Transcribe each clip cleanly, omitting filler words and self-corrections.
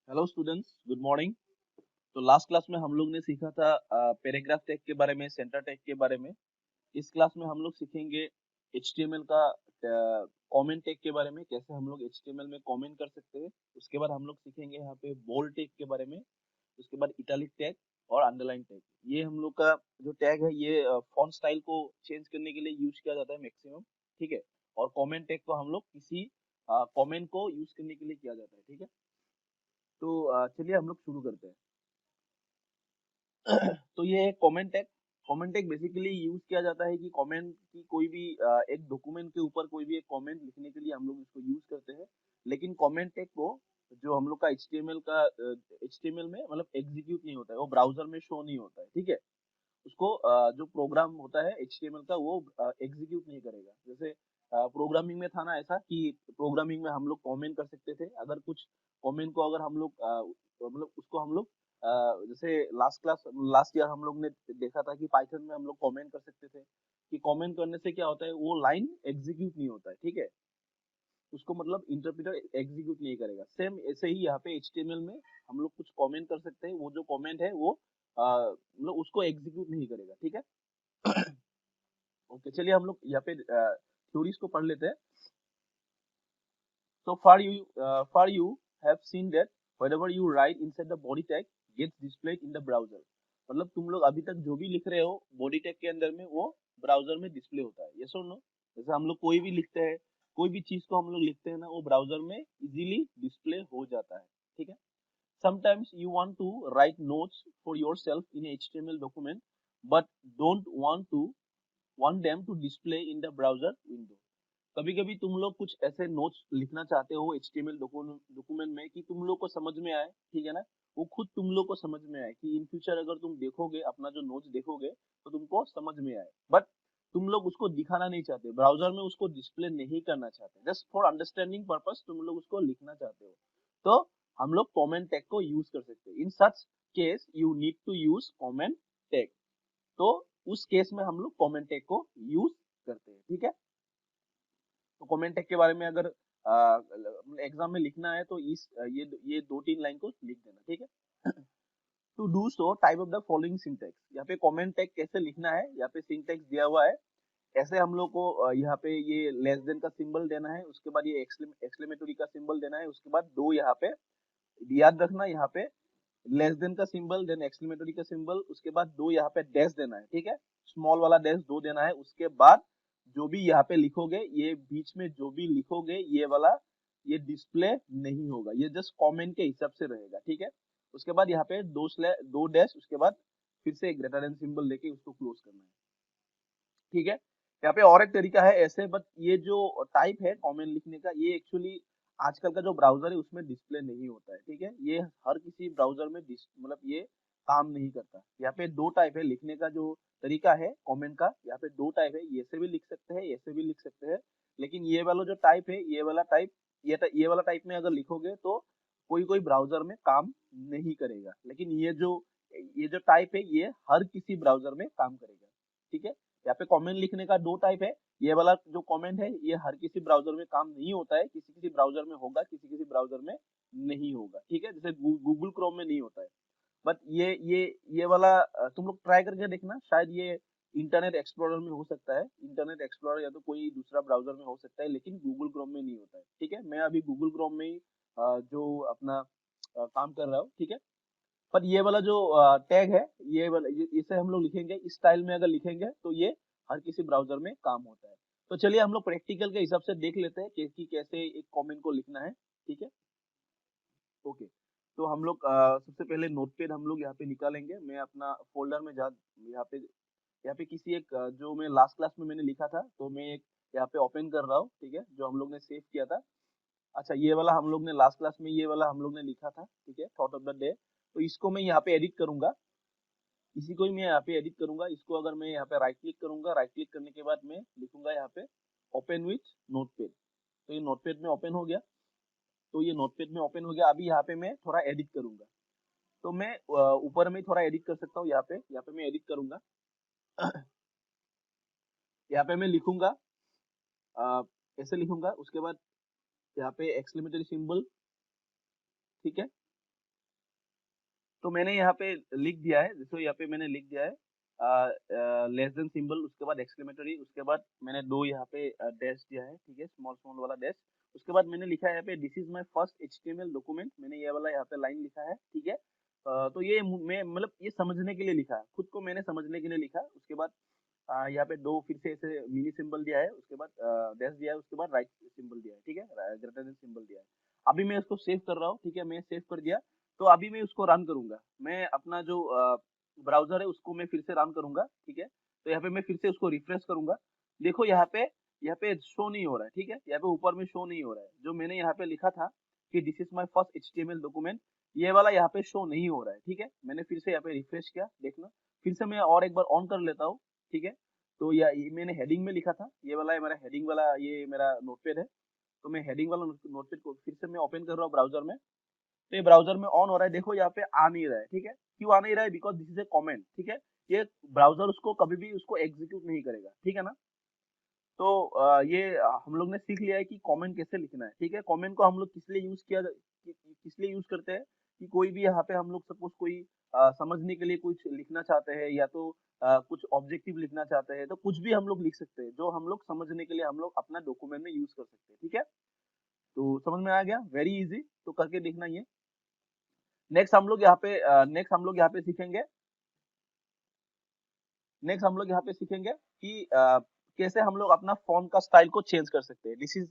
Hello students, good morning. तो last class में हम लोग ने सीखा था पैराग्राफ टैग के बारे में, सेंटर टैग के बारे में। इस क्लास में हम लोग सीखेंगे HTML का कमेंट टैग के बारे में, कैसे हम लोग HTML में कमेंट कर सकते हैं। उसके बाद हम लोग सीखेंगे यहाँ पे बोल्ड टैग के बारे में। उसके बाद इटैलिक टैग और अंडरलाइन टैग। ये हम लोग का जो टैग है ये फॉन्ट स्टाइल को चेंज करने के लिए यूज किया जाता है मैक्सिमम, ठीक है। और कमेंट टैग को हम लोग किसी कमेंट को यूज करने के लिए किया जाता है, ठीक है। तो चलिए हम लोग शुरू करते हैं। तो ये है comment tag. Comment tag basically use किया जाता है कि कमेंट की कोई भी एक डॉक्यूमेंट के ऊपर कोई भी एक कमेंट लिखने के लिए हम लोग इसको यूज करते हैं। लेकिन कमेंट टैग को जो हम लोग का HTML में मतलब एग्जीक्यूट नहीं होता है, वो ब्राउजर में शो नहीं होता है, ठीक है। उसको जो प्रोग्राम होता है HTML का वो एग्जीक्यूट नहीं करेगा। जैसे प्रोग्रामिंग में था ना ऐसा कि प्रोग्रामिंग में हम लोग कमेंट कर सकते थे। अगर कुछ कमेंट को अगर हम लोग मतलब उसको हम लोग जैसे लास्ट ईयर हम लोग ने देखा था कि पाइथन में हम लोग कमेंट कर सकते थे कि कमेंट करने से क्या होता है, वो लाइन एग्जीक्यूट नहीं होता है, ठीक है। उसको मतलब इंटरप्रेटर एग्जीक्यूट नहीं करेगा। सेम ऐसे ही यहाँ पे HTML में हम लोग कुछ कमेंट कर सकते हैं, वो जो कमेंट है वो मतलब उसको एग्जीक्यूट नहीं करेगा, ठीक है। ओके, चलिए हम लोग यहाँ पे थ्योरीज को पढ़ लेते हैं। So far you have seen that whatever you write inside the body tag gets displayed in the browser। मतलब तुम लोग अभी तक जो भी लिख रहे हो बॉडी टैग के अंदर में वो ब्राउजर में डिस्प्ले होता है, यस और नो। जैसे हम लोग कोई भी लिखते हैं, कोई भी चीज को हम लोग लिखते हैं ना, वो ब्राउजर में इजीली डिस्प्ले हो जाता है, ठीक है। Sometimes you want to write notes for yourself in a HTML document but don't want them to display in the browser window। कभी कभी तुम लोग कुछ ऐसे नोट्स लिखना चाहते हो HTML डॉक्यूमेंट में कि तुम लोग को समझ में आए, ठीक है ना। वो खुद तुम लोग को समझ में आए कि इन फ्यूचर अगर तुम देखोगे, अपना जो नोट्स देखोगे तो तुमको समझ में आए, बट तुम लोग उसको दिखाना नहीं चाहते, ब्राउजर में उसको डिस्प्ले नहीं करना चाहते, जस्ट फॉर अंडरस्टैंडिंग पर्पस तुम लोग उसको लिखना चाहते हो। तो हम लोग कमेंट टैग को यूज कर सकते हैं। In such case you need to use comment tag. तो उस केस में हम लोग कमेंट टैग को यूज करते हैं, ठीक है। तो कमेंट टैग के बारे में अगर एग्जाम में लिखना है तो ये दो तीन लाइन को लिख देना, ठीक है। To do so type of the following syntax. यहाँ पे कमेंट टैग कैसे लिखना है, यहाँ पे सिंटेक्स दिया हुआ है। ऐसे हम लोग को यहाँ पे ये लेस देन का सिंबल देना है, उसके बाद ये एक्सक्लेमेटरी का सिंबल देना है, उसके बाद दो यहाँ पे याद रखना, यहाँ पे लेस देन का सिंबल, देन एक्सक्लेमेटरी का सिंबल, उसके बाद दो यहाँ पे डैश देना है, ठीक है। स्मॉल वाला डैश दो देना है। उसके बाद जो भी यहाँ पे लिखोगे, ये बीच में जो भी लिखोगे ये वाला ये डिस्प्ले नहीं होगा, ये जस्ट कमेंट के हिसाब से रहेगा, ठीक है। उसके बाद यहाँ पे दो डैश, उसके बाद फिर से ग्रेटर देन सिंबल लेके उसको क्लोज करना है, ठीक है। यहाँ पे और एक तरीका है ऐसे, बट ये जो टाइप है कमेंट लिखने का, ये एक्चुअली आजकल का जो ब्राउजर है उसमें डिस्प्ले नहीं होता है, ठीक है। ये हर किसी ब्राउजर में मतलब ये काम नहीं करता। यहाँ पे दो टाइप है लिखने का, जो तरीका है कमेंट का, यहाँ पे दो टाइप है, ये से भी लिख सकते हैं, ऐसे भी लिख सकते हैं। लेकिन ये वाला जो टाइप है, ये वाला टाइप में अगर लिखोगे तो कोई कोई ब्राउजर में काम नहीं करेगा। लेकिन ये जो टाइप है ये हर किसी ब्राउजर में काम करेगा, ठीक है। यहाँ पे कमेंट लिखने का दो टाइप है। ये वाला जो कमेंट है ये हर किसी ब्राउजर में काम नहीं होता है, किसी किसी ब्राउजर में होगा, किसी किसी ब्राउजर में नहीं होगा, ठीक है। जैसे गूगल क्रोम में नहीं होता है। बट ये वाला तुम लोग ट्राई करके देखना, शायद ये इंटरनेट एक्सप्लोरर में हो सकता है। इंटरनेट एक्सप्लोरर या तो कोई दूसरा ब्राउजर में हो सकता है, लेकिन गूगल क्रोम में नहीं होता है, ठीक है। मैं अभी गूगल क्रोम में ही जो अपना काम कर रहा हूँ, ठीक है। पर ये वाला जो टैग है, इसे हम लोग लिखेंगे इस स्टाइल में, अगर लिखेंगे तो ये हर किसी ब्राउजर में काम होता है। तो चलिए हम लोग प्रैक्टिकल के हिसाब से देख लेते हैं कि कैसे एक कमेंट को लिखना है, ठीक है। ओके, तो हम लोग सबसे पहले नोटपैड हम लोग यहाँ पे निकालेंगे। मैं अपना फोल्डर में जा यहाँ पे किसी एक जो मैं लास्ट क्लास में मैंने लिखा था, तो मैं एक यहाँ पे ओपन कर रहा हूँ, ठीक है, जो हम लोग ने सेव किया था। अच्छा, ये वाला हम लोग ने लास्ट क्लास में ये वाला हम लोग ने लिखा था, ठीक है, थॉट ऑफ द डे। तो इसको मैं यहाँ पे एडिट करूंगा, इसी को ही मैं यहाँ पे एडिट करूंगा। इसको अगर मैं यहाँ पे राइट क्लिक करूंगा, राइट क्लिक करने के बाद मैं लिखूंगा यहाँ पे ओपन विथ नोटपैड। तो ये नोटपैड में ओपन हो गया। तो ये नोटपैड में ओपन हो गया। अभी यहाँ पे मैं थोड़ा एडिट करूंगा। तो मैं ऊपर में थोड़ा एडिट कर सकता हूँ। यहाँ पे मैं एडिट करूंगा। यहाँ पे मैं लिखूंगा, ऐसे लिखूंगा। उसके बाद यहाँ पे एक्सक्लेमेटरी सिंबल, ठीक है। तो मैंने यहाँ पे लिख दिया है, जैसे यहाँ पे मैंने लिख दिया है लेस देन सिंबल, उसके बाद एक्सक्लेमेटरी, उसके बाद मैंने दो यहाँ पे डैश दिया है, ठीक है, स्मॉल स्मॉल वाला डैश। उसके बाद मैंने लिखा है यहाँ पे this is my first HTML document, मैंने ये वाला यहाँ पे लाइन लिखा है, ठीक है। तो ये मैं मतलब ये समझने के लिए लिखा है, खुद को मैंने समझने के लिए लिखा। उसके बाद यहाँ पे दो फिर से ऐसे मिनी सिंबल दिया है, उसके बाद डैश दिया है, उसके बाद राइट सिंबल दिया है, ठीक है, ग्रेटर देन सिंबल दिया है। अभी मैं उसको सेव कर रहा हूँ, ठीक है, मैं सेव कर दिया। तो अभी मैं उसको रन करूंगा, मैं अपना जो ब्राउजर है उसको मैं फिर से रन करूंगा, ठीक है। तो यहाँ पे मैं फिर से उसको रिफ्रेश करूंगा। देखो यहाँ पे शो नहीं हो रहा है, ठीक है, यहाँ पे ऊपर में शो नहीं हो रहा है। जो मैंने यहाँ पे लिखा था कि this is my first HTML document, ये वाला यहाँ पे शो नहीं हो रहा है, ठीक है। मैंने फिर से यहाँ पे रिफ्रेश किया, देखना फिर से मैं और एक बार ऑन कर लेता हूँ, ठीक है। तो ये मैंने हेडिंग में लिखा था, ये वाला है मेरा हेडिंग वाला, ये मेरा नोटपैड है। तो मैं हेडिंग वाला नोटपैड को फिर से मैं ओपन कर रहा हूँ ब्राउजर में। तो ये ब्राउजर में ऑन हो रहा है, देखो यहाँ पे आ नहीं रहा है, ठीक है। क्यों आ नहीं रहा है? Because this is a comment, ठीक है। ये ब्राउजर उसको कभी भी उसको एग्जीक्यूट नहीं करेगा, ठीक है ना। तो ये हम लोग ने सीख लिया है कि कमेंट कैसे लिखना है, ठीक है। कमेंट को हम लोग किस लिए किस लिए यूज करते हैं कि कोई भी यहाँ पे हम लोग सपोज कोई समझने के लिए कुछ लिखना चाहते हैं, या तो कुछ ऑब्जेक्टिव लिखना चाहते हैं, तो कुछ भी हम लोग लिख सकते हैं जो हम लोग समझने के लिए हम लोग अपना डॉक्यूमेंट में यूज कर सकते हैं, ठीक है। तो समझ में आ गया, वेरी इजी, तो करके देखना ये। नेक्स्ट हम लोग यहाँ पे सीखेंगे, नेक्स्ट हम लोग यहाँ पे सीखेंगे कि कैसे हम लोग अपना फॉन्ट का स्टाइल को चेंज कर सकते हैं। This is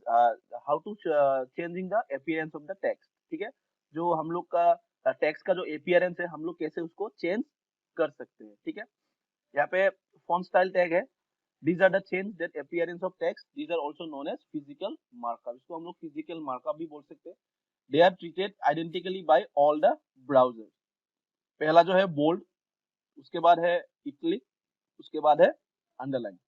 how to changing the appearance of the text, ठीक है। जो हम लोग का टेक्स्ट का जो अपीयरेंस है, हम लोग कैसे उसको चेंज कर सकते हैं, ठीक है। यहाँ पे फॉन्ट स्टाइल टैग है, these are the change that appearance of text, these are also known as physical markup, इसको हम लोग फिजिकल मार्कअप भी बोल सकते हैं। they are treated identically by all the browsers। पहला जो है बोल्ड, उसके बाद है इटलिक, उसके बाद है अंडरलाइन।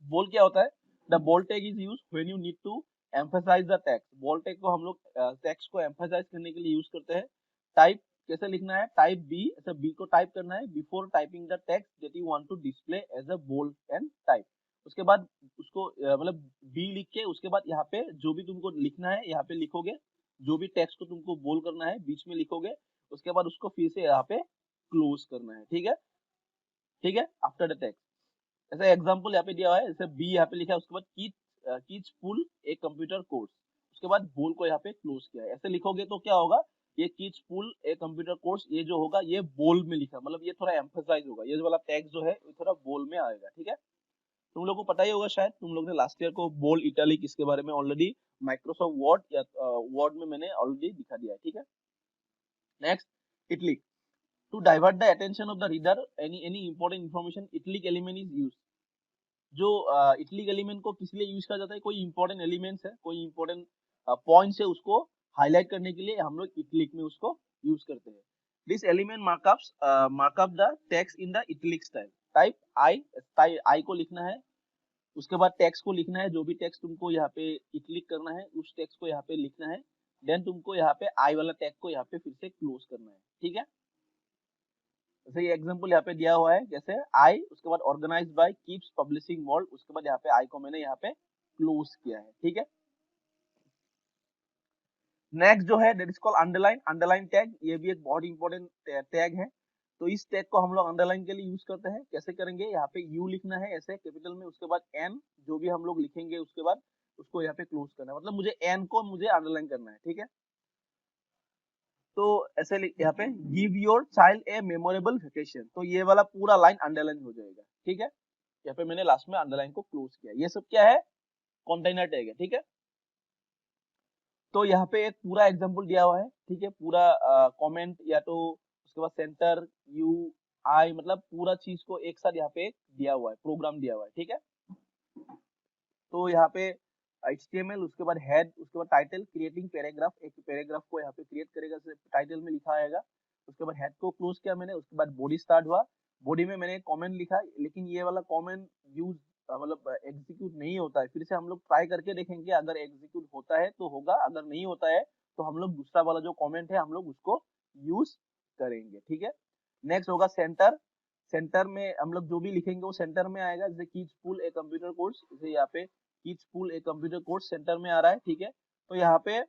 बोल्ड क्या होता है? The bold tag is use when you need to emphasise the text. Bold tag को हम लोग टेक्स्ट को एम्फसाइज करने के लिए यूज करते हैं। टाइप कैसे लिखना है? टाइप बी, ऐसा बी को टाइप करना है before typing the text that you want to display as a bold and type. उसके बाद उसको मतलब बी लिख के उसके बाद यहाँ पे जो भी तुमको लिखना है यहाँ पे लिखोगे, जो भी टेक्स्ट को तुमको बोल्ड करना है बीच में लिखोगे, उसके बाद उसको फिर से यहाँ पे क्लोज करना है, ठीक है, ठीक है, आफ्टर द टेक्स्ट। ऐसा एग्जांपल यहाँ पे दिया हुआ है, जैसे बी यहाँ पे लिखा है, उसके बाद कीच पुल ए कंप्यूटर कोर्स, उसके बाद बोल को यहाँ पे क्लोज किया है। ऐसे लिखोगे तो क्या होगा, ये कीच पुल ए कंप्यूटर कोर्स, ये जो होगा ये बोल में लिखा, मतलब ये थोड़ा एम्फसाइज होगा, ये वाला टैग जो है ये थोड़ा बोल में आएगा, ठीक है। तुम लोग को पता ही होगा, शायद तुम लोग ने लास्ट ईयर को बोल इटैलिक इसके बारे में ऑलरेडी माइक्रोसॉफ्ट वर्ड या वर्ड में मैंने ऑलरेडी दिखा दिया है, ठीक है। Next, italic, to divert the attention of the reader any important information, italic element is use. जो इटलिक एलिमेंट को किस लिए यूज किया जाता है? कोई इंपॉर्टेंट एलिमेंट्स है, कोई इंपॉर्टेंट पॉइंट्स है, उसको हाईलाइट करने के लिए हम लोग इटलिक में उसको यूज करते हैं। This element markup the text in the italic style. Type I को लिखना है, उसके बाद टेक्स्ट को लिखना है, जो भी टेक्स्ट तुमको यहाँ पे इटलिक करना है उस टेक्स्ट को यहाँ पे लिखना है। देन तुमको यहाँ पे आई वाला टैग को यहाँ पे फिर से क्लोज करना है, ठीक है। जैसे ये एग्जांपल यहाँ पे दिया हुआ है, जैसे आई, उसके बाद organised by Kips publishing world, उसके बाद यहाँ पे आई को मैंने यहाँ पे क्लोज किया है, ठीक है। नेक्स्ट जो है that is called underline. Underline tag, ये भी एक बहुत इंपॉर्टेंट टैग है। तो इस टैग को हम लोग अंडरलाइन के लिए यूज करते हैं। कैसे करेंगे? यहाँ पे यू लिखना है ऐसे कैपिटल में, उसके बाद एन, जो भी हम लोग लिखेंगे उसके बाद उसको यहाँ पे क्लोज करना है, मतलब मुझे एन को मुझे अंडरलाइन करना है, ठीक है। तो ऐसे यहाँ पे give your child a memorable vacation, तो ये वाला पूरा लाइन अंडरलाइन हो जाएगा, ठीक है। यहाँ पे मैंने लास्ट में अंडरलाइन को क्लोज किया। ये सब क्या है? कंटेनर टैग है, ठीक है। तो यहाँ पे एक पूरा एग्जांपल दिया हुआ है, ठीक है, पूरा कमेंट या तो उसके बाद सेंटर यू आई, मतलब पूरा चीज को एक साथ यहाँ पे दिया हुआ है, प्रोग्राम दिया हुआ है, ठीक है। तो यहाँ पे HTML, उसके बाद हेड, उसके बाद टाइटल, क्रिएटिंग पैराग्राफ, एक पैराग्राफ को यहाँ पे क्रिएट करेगा, टाइटल में लिखा आएगा। उसके बाद हेड को क्लोज किया मैंने, उसके बाद बॉडी स्टार्ट हुआ। बॉडी में मैंने कमेंट लिखा, लेकिन ये वाला कमेंट यूज मतलब एग्जीक्यूट नहीं होता है। फिर से हम लोग ट्राई करके देखेंगे, अगर एग्जीक्यूट होता है तो होगा, अगर नहीं होता है तो हम लोग दूसरा वाला जो कमेंट है हम लोग उसको यूज करेंगे, ठीक है। नेक्स्ट होगा सेंटर। सेंटर में हम लोग जो भी लिखेंगे वो सेंटर में आएगा, जैसे keys pull a computer course, जैसे यहाँ पे keys pull a computer course centre में आ रहा है, ठीक है। तो यहाँ पे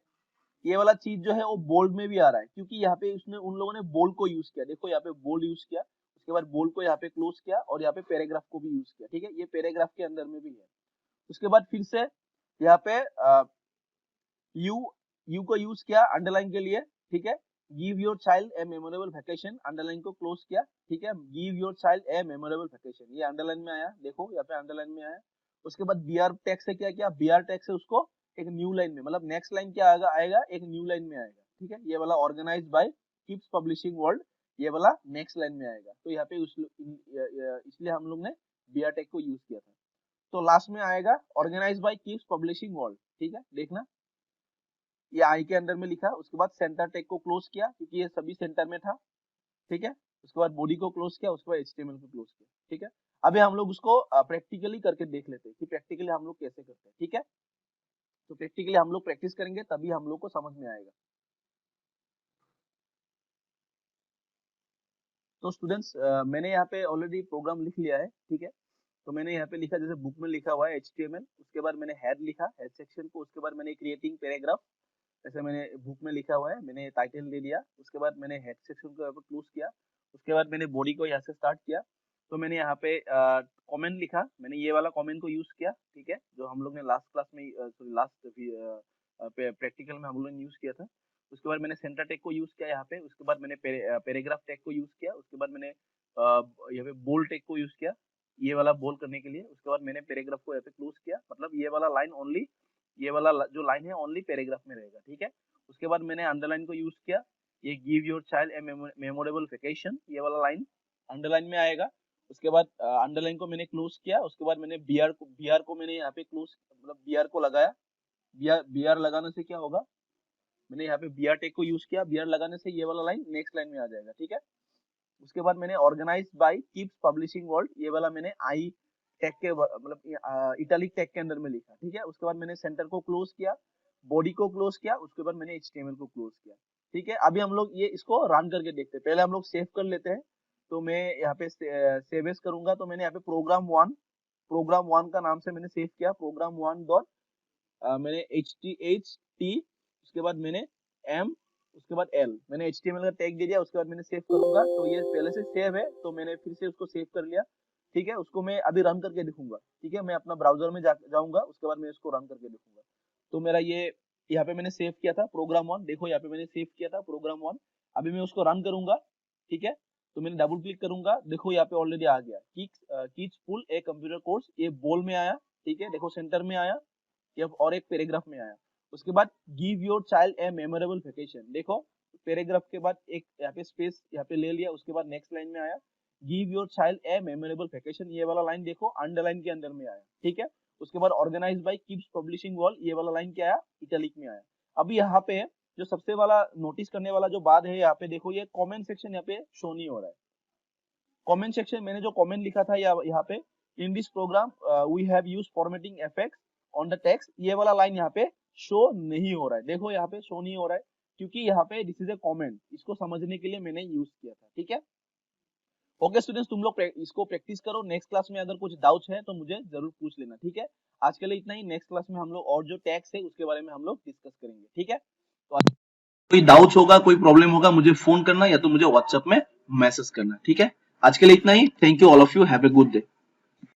ये वाला चीज जो है वो बोल्ड में भी आ रहा है, क्योंकि यहाँ पे उसने उन लोगों ने बोल्ड को यूज किया। देखो यहाँ पे बोल्ड यूज किया, उसके बाद बोल्ड को यहाँ पे क्लोज किया, और यहाँ पे पैराग्राफ को भी यूज किया। ठीक है, ये पैराग्राफ के अंदर में भी है। उसके बाद फिर से यहाँ पे यू यू को यूज किया अंडरलाइन के लिए। ठीक है, give your child a memorable vacation, underline को क्लोज किया। ठीक है, give your child a memorable vacation, ये अंडरलाइन में आया, देखो यहाँ पे अंडरलाइन में आया। उसके बाद बीआर टैग से क्या किया, बीआर टैग से उसको एक न्यू लाइन में, मतलब नेक्स्ट लाइन क्या आएगा, एक न्यू लाइन में आएगा। ठीक है, ये वाला organise by Kips publishing world, ये वाला नेक्स्ट लाइन में आएगा। तो यहाँ पे इसलिए हम लोग ने बीआर टैग को यूज किया था। तो लास्ट में आएगा organise by Kips publishing world. ठीक है, देखना ये आई के अंदर में लिखा। उसके बाद सेंटर टैग को क्लोज किया, क्योंकि ये सभी सेंटर में था। ठीक है, उसके बाद बॉडी को क्लोज किया, उसके बाद एचटीएमएल को क्लोज किया। ठीक है, अभी हम लोग उसको प्रैक्टिकली करके देख लेते हैं कि प्रैक्टिकली हम लोग कैसे करते हैं। ठीक है, तो प्रैक्टिकली हम लोग प्रैक्टिस करेंगे तभी हम लोग को समझ में आएगा। तो स्टूडेंट्स, मैंने यहाँ पे ऑलरेडी प्रोग्राम लिख लिया है। ठीक है, तो मैंने यहाँ पे लिखा, जैसे बुक में लिखा हुआ है HTML, उसके बाद मैंने हेड लिखा, हेड सेक्शन को, उसके बाद मैंने क्रिएटिंग पैराग्राफ, जैसे मैंने बुक में लिखा हुआ है, मैंने टाइटल दे दिया। उसके बाद मैंने हेड सेक्शन को यहाँ पे क्लोज किया। उसके बाद मैंने बॉडी को यहाँ से स्टार्ट किया। तो मैंने यहाँ पे कमेंट लिखा, मैंने ये वाला कमेंट को यूज किया। ठीक है, जो हम लोग ने लास्ट क्लास में, लास्ट प्रैक्टिकल में हम लोगों ने यूज किया था। उसके बाद मैंने सेंटर टैग को यूज किया यहाँ पे। उसके बाद मैंने पैराग्राफ टैग को यूज किया। उसके बाद मैंने यहाँ पे बोल्ड टैग को यूज किया, ये वाला बोल्ड करने के लिए। उसके बाद मैंने पैराग्राफ को यहाँ पे क्लोज किया, मतलब ये वाला लाइन ओनली, ये वाला जो लाइन है ओनली पैराग्राफ में रहेगा। ठीक है, उसके बाद मैंने अंडरलाइन को यूज किया, ये give your child a memorable vacation, ये वाला लाइन अंडरलाइन में आएगा। उसके बाद अंडरलाइन को मैंने क्लोज किया। उसके बाद मैंने बीआर को मैंने यहाँ पे क्लोज, मतलब बीआर को लगाया। बीआर लगाने से क्या होगा, मैंने यहाँ पे बीआर टैग को यूज किया, बीआर लगाने से ये वाला लाइन नेक्स्ट लाइन में आ जाएगा। ठीक है, उसके बाद मैंने organise by Kips publishing world, ये वाला मैंने आई टैग के, मतलब इटैलिक टैग के अंदर में लिखा। ठीक है, उसके बाद मैंने सेंटर को क्लोज किया, बॉडी को क्लोज किया, उसके बाद मैंने HTML को क्लोज किया। ठीक है, अभी हम लोग ये इसको रन करके देखते हैं। पहले हम लोग सेव कर लेते हैं। तो मैं यहाँ पे सेव एज करूंगा, तो मैंने यहाँ पे प्रोग्राम वन का नाम से मैंने सेव किया, प्रोग्राम वन डॉट, मैंने HT उसके बाद मैंने M, उसके बाद L, मैंने HTML का टैग दे दिया। उसके बाद मैंने सेव करूंगा, तो ये पहले से सेव है, तो मैंने फिर से उसको सेव कर लिया। ठीक है, उसको मैं अभी रन करके दिखूंगा। ठीक है, मैं अपना ब्राउजर में जाऊंगा, उसके बाद मैं इसको रन करके दिखूंगा। तो मेरा ये यहाँ पे मैंने सेव किया था प्रोग्राम वन, देखो यहाँ पे मैंने सेव किया था प्रोग्राम वन। अभी मैं उसको रन करूंगा। ठीक है, तो मैंने डबल क्लिक करूंगा, देखो यहाँ पे ऑलरेडी आ गया, कीच पुल ए कंप्यूटर कोर्स, ये बोल में आया। ठीक है, देखो सेंटर में आया, और एक पैराग्राफ में आया। उसके बाद give your child a memorable vacation, देखो पैराग्राफ के बाद एक यहाँ पे स्पेस यहाँ पे ले लिया। उसके बाद नेक्स्ट लाइन में आया, give your child a memorable vacation, ये वाला लाइन देखो अंडरलाइन के अंदर में आया। ठीक है, उसके बाद organise by Kips publishing world, ये वाला लाइन क्या आया, इटैलिक में आया। अभी यहाँ पे जो सबसे वाला नोटिस करने वाला जो बात है, यहाँ पे देखो ये कमेंट सेक्शन यहाँ पे शो नहीं हो रहा है। कमेंट सेक्शन, मैंने जो कमेंट लिखा था यहाँ पे, in this program we have used formatting effects on the text, ये वाला लाइन यहाँ पे शो नहीं हो रहा है। देखो यहाँ पे शो नहीं हो रहा है, क्योंकि यहाँ पे दिस इज ए कमेंट, इसको समझने के लिए मैंने यूज किया था। ठीक है, ओके स्टूडेंट्स, तुम लोग इसको प्रैक्टिस करो। नेक्स्ट क्लास में अगर कुछ डाउट्स है तो मुझे जरूर पूछ लेना। ठीक है, आज के लिए इतना ही। नेक्स्ट क्लास में हम लोग और जो टैग्स है उसके बारे में हम लोग डिस्कस करेंगे। ठीक है, तो कोई डाउट्स होगा, कोई प्रॉब्लम होगा, मुझे फोन करना या तो मुझे व्हाट्सएप में मैसेज करना। ठीक है, आज के लिए इतना ही। Thank you all of you, have a good day.